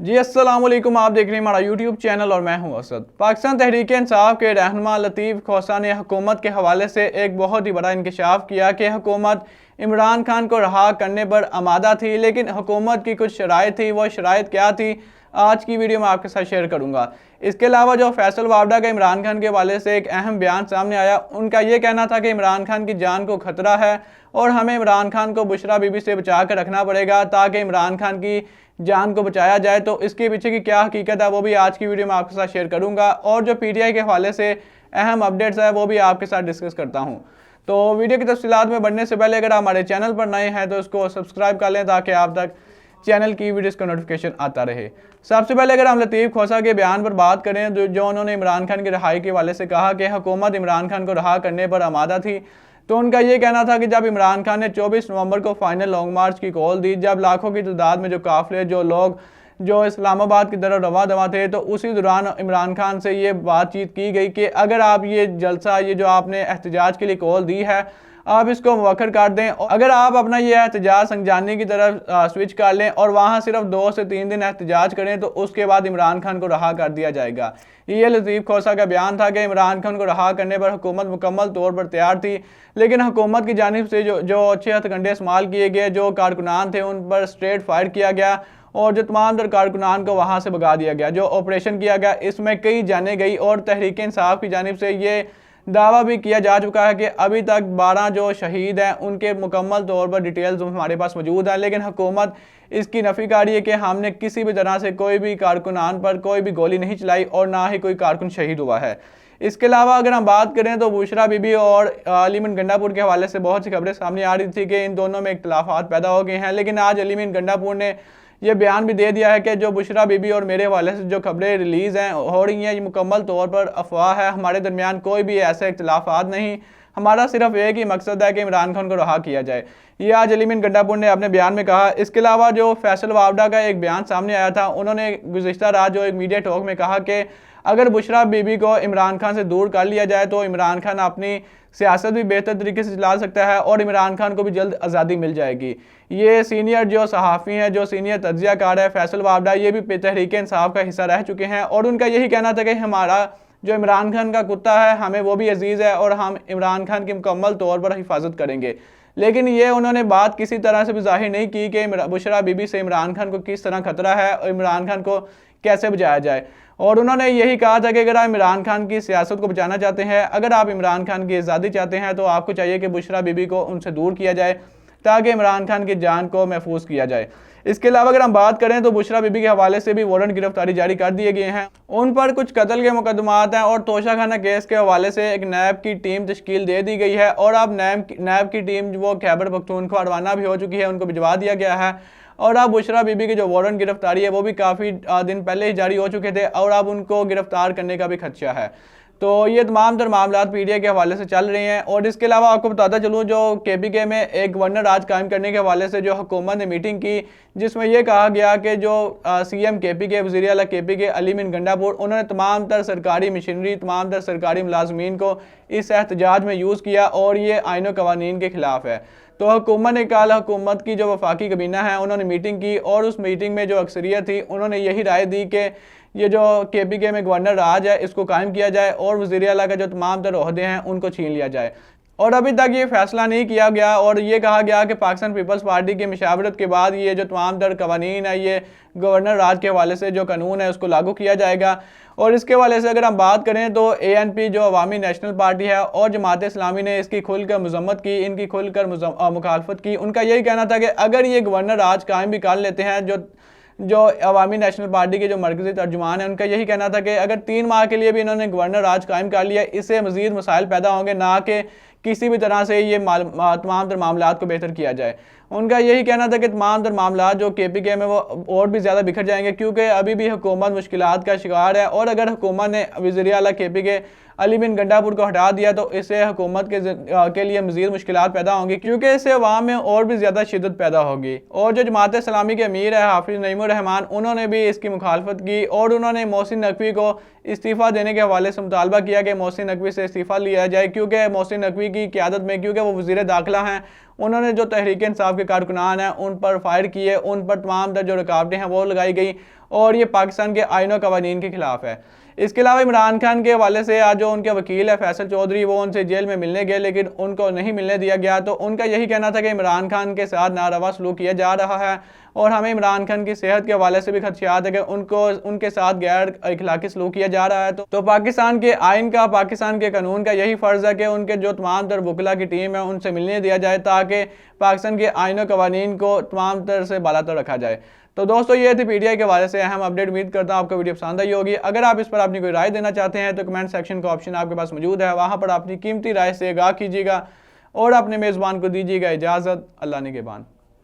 जी अस्सलाम वालेकुम। आप देख रहे हैं हमारा यूट्यूब चैनल और मैं हूं असद। पाकिस्तान तहरीक इंसाफ के रहनुमा लतीफ़ खोसा ने हुकूमत के हवाले से एक बहुत ही बड़ा इंकशाफ किया कि हुकूमत इमरान खान को रहा करने पर आमादा थी, लेकिन हुकूमत की कुछ शराइत थी। वो शराइत क्या थी, आज की वीडियो में आपके साथ शेयर करूंगा। इसके अलावा जो फैसल वावडा का इमरान खान के हवाले से एक अहम बयान सामने आया, उनका ये कहना था कि इमरान खान की जान को खतरा है और हमें इमरान खान को बुशरा बीबी से बचा कर रखना पड़ेगा ताकि इमरान खान की जान को बचाया जाए। तो इसके पीछे की क्या हकीकत है वो भी आज की वीडियो में आपके साथ शेयर करूंगा, और जो पीटीआई के हवाले से अहम अपडेट्स है वो भी आपके साथ डिस्कस करता हूं। तो वीडियो की तफसीलात में बढ़ने से पहले अगर आप हमारे चैनल पर नए हैं तो इसको सब्सक्राइब कर लें ताकि आप तक चैनल की वीडियोस का नोटिफिकेशन आता रहे। सबसे पहले अगर हम लतीफ़ खोसा के बयान पर बात करें तो जो उन्होंने इमरान खान की रिहाई के हवाले से कहा कि हुकूमत इमरान खान को रहा करने पर आमादा थी, तो उनका ये कहना था कि जब इमरान खान ने 24 नवंबर को फाइनल लॉन्ग मार्च की कॉल दी, जब लाखों की तादाद में जो काफिले जो लोग जो इस्लामाबाद की तरफ रवा दवा थे, तो उसी दौरान इमरान खान से ये बातचीत की गई कि अगर आप ये जलसा ये जो आपने एहतजाज के लिए कॉल दी है आप इसको मुवक्कर कर दें, और अगर आप अपना ये एहतजाज संजानी की तरफ स्विच कर लें और वहाँ सिर्फ 2 से 3 दिन एहतजाज करें तो उसके बाद इमरान खान को रहा कर दिया जाएगा। ये लतीफ़ खोसा का बयान था कि इमरान खान को रहा करने पर हुकूमत मुकम्मल तौर पर तैयार थी, लेकिन हुकूमत की जानिब से जो अच्छे हथकंडे इस्तेमाल किए गए, जो कारकुनान थे उन पर स्ट्रेट फायर किया गया और जो तमाम दर कारकुनान को वहाँ से भगा दिया गया। जो ऑपरेशन किया गया इसमें कई जानें गई और तहरीक इंसाफ की जानिब से ये दावा भी किया जा चुका है कि अभी तक 12 जो शहीद हैं उनके मुकम्मल तौर पर डिटेल्स हमारे पास मौजूद हैं, लेकिन हुकूमत इसकी नफ़ी कर रही है कि हमने किसी भी तरह से कोई भी कारकुनान पर कोई भी गोली नहीं चलाई और ना ही कोई कारकुन शहीद हुआ है। इसके अलावा अगर हम बात करें तो बुशरा बीबी और अलीमीन गंडापुर के हवाले से बहुत सी खबरें सामने आ रही थी कि इन दोनों में इख्तलाफात पैदा हो गए हैं, लेकिन आज अलीमीन गंडापुर ने यह बयान भी दे दिया है कि जो बुशरा बीबी और मेरे हवाले से जो खबरें रिलीज़ हैं हो रही हैं ये मुकम्मल तौर पर अफवाह है। हमारे दरमियान कोई भी ऐसे इख्तलाफात नहीं, हमारा सिर्फ एक ही मकसद है कि इमरान खान को रहा किया जाए। ये आज अलीमीन गंडापुर ने अपने बयान में कहा। इसके अलावा जो फैसल वावडा का एक बयान सामने आया था, उन्होंने गुज़िश्ता रात जो एक मीडिया टॉक में कहा कि अगर बुशरा बीबी को इमरान खान से दूर कर लिया जाए तो इमरान खान अपनी सियासत भी बेहतर तरीके से चला सकता है और इमरान खान को भी जल्द आज़ादी मिल जाएगी। ये सीनियर जो सहाफ़ी हैं, जो सीनियर तज्ज़ियाकार है फैसल वावडा, ये भी तहरीक इंसाफ का हिस्सा रह चुके हैं और उनका यही कहना था कि हमारा जो इमरान खान का कुत्ता है हमें वो भी अजीज़ है और हम इमरान खान की मुकम्मल तौर पर हिफाजत करेंगे। लेकिन ये उन्होंने बात किसी तरह से भी जाहिर नहीं की कि बुशरा बीबी से इमरान खान को किस तरह खतरा है और इमरान खान को कैसे बचाया जाए। और उन्होंने यही कहा था कि अगर आप इमरान खान की सियासत को बचाना चाहते हैं, अगर आप इमरान खान की आज़ादी चाहते हैं तो आपको चाहिए कि बुशरा बीबी को उनसे दूर किया जाए ताकि इमरान खान की जान को महफूज किया जाए। इसके अलावा अगर हम बात करें तो बुशरा बीबी के हवाले से भी वारंट गिरफ्तारी जारी कर दिए गए हैं। उन पर कुछ कत्ल के मुकदमात हैं और तोशाखाना केस के हवाले से एक नैब की टीम तश्कील दे दी गई है और अब नैब की टीम वो खैबर पख्तूनख्वा रवाना भी हो चुकी है, उनको भिजवा दिया गया है। और अब बुशरा बीबी की जो वारंट गिरफ्तारी है वो भी काफ़ी दिन पहले ही जारी हो चुके थे और अब उनको गिरफ्तार करने का भी खदशा है। तो ये तमाम तर मामला पीटीआई के हवाले से चल रहे हैं। और इसके अलावा आपको बताता चलूँ जो केपीके में एक गवर्नर राज कायम करने के हवाले से जो हुकूमत ने मीटिंग की, जिसमें यह कहा गया कि जो सीएम केपीके वज़ीर आला केपीके अलीमीन गंडापुर, उन्होंने तमाम तर सरकारी मशीनरी तमाम तर सरकारी मुलाजमीन को इस एहतजाज में यूज़ किया और ये आईन व कवानीन के खिलाफ है। तो हुकूमत ने कल हुकूमत की जो वफाकी कबीना है उन्होंने मीटिंग की और उस मीटिंग में जो अक्सरियत थी उन्होंने यही राय दी कि ये जो केपीके में गवर्नर राज है इसको कायम किया जाए और वज़ीर आला का जो तमाम तर ओहदे हैं उनको छीन लिया जाए। और अभी तक ये फैसला नहीं किया गया और ये कहा गया कि पाकिस्तान पीपल्स पार्टी की मशावरत के बाद ये जो तमाम तर कवानीन है ये गवर्नर राज के हवाले से जो कानून है उसको लागू किया जाएगा। और इसके हवाले से अगर हम बात करें तो ANP जो अवामी नेशनल पार्टी है और जमात इस्लामी ने इसकी खुलकर मजम्मत की, इनकी खुलकर मुखालफत की। उनका यही कहना था कि अगर ये गवर्नर राज कायम भी कर लेते हैं, जो अवामी नेशनल पार्टी के जो मरकजी तर्जुमान है उनका यही कहना था कि अगर 3 माह के लिए भी इन्होंने गवर्नर राज कायम कर लिया इससे मजीद मसाइल पैदा होंगे, ना कि किसी भी तरह से ये तमाम तर मामलात को बेहतर किया जाए। उनका यही कहना था कि तमाम तर मामलात जो केपीके में वो और भी ज़्यादा बिखर जाएंगे क्योंकि अभी भी हुकूमत मुश्किलात का शिकार है और अगर हुकूमत ने वज़ीर आला केपीके अलीमीन गंडापुर को हटा दिया तो इससे हुकूमत के लिए मज़ीद मुश्किलात पैदा होंगी क्योंकि इससे अवाम में और भी ज़्यादा शिद्दत पैदा होगी। और जो जमात इस्लामी के अमीर है हाफिज नईमुर रहमान, उन्होंने भी इसकी मुखालफत की और उन्होंने मोहसिन नकवी को इस्तीफ़ा देने के हवाले से मुतालबा किया कि मोहसिन नकवी से इस्तीफ़ा लिया जाए क्योंकि मोहसिन नकवी की क़यादत में, क्योंकि वो वज़ीर दाखिला हैं, उन्होंने जो तहरीक इंसाफ के कारकुनान हैं उन पर फायर किए, उन पर तमाम जो रुकावटें हैं वो लगाई गई और ये पाकिस्तान के आईन और कवानीन के खिलाफ है। इसके अलावा इमरान खान के हवाले से आज जो उनके वकील है फैसल चौधरी, वो उनसे जेल में मिलने गए लेकिन उनको नहीं मिलने दिया गया। तो उनका यही कहना था कि इमरान खान के साथ नारवा सलूक किया जा रहा है और हमें इमरान खान की सेहत के हवाले से भी खदशात है कि उनके साथ गैर अखलाकी सलूक किया जा रहा है। तो पाकिस्तान के आइन का, पाकिस्तान के कानून का यही फ़र्ज़ है कि उनके जो तमाम तर वकला की टीम है उनसे मिलने दिया जाए ताकि पाकिस्तान के आइन और कवानीन को तमाम तरह से बालातर रखा जाए। तो दोस्तों ये थी पीटीआई के हवाले से अहम अपडेट। उम्मीद करता हूँ आपको वीडियो पसंद आई होगी। अगर आप इस पर अपनी कोई राय देना चाहते हैं तो कमेंट सेक्शन का ऑप्शन आपके पास मौजूद है, वहाँ पर अपनी कीमती राय से आगाह कीजिएगा और अपने मेज़बान को दीजिएगा इजाज़त। अल्लाह निगहबान।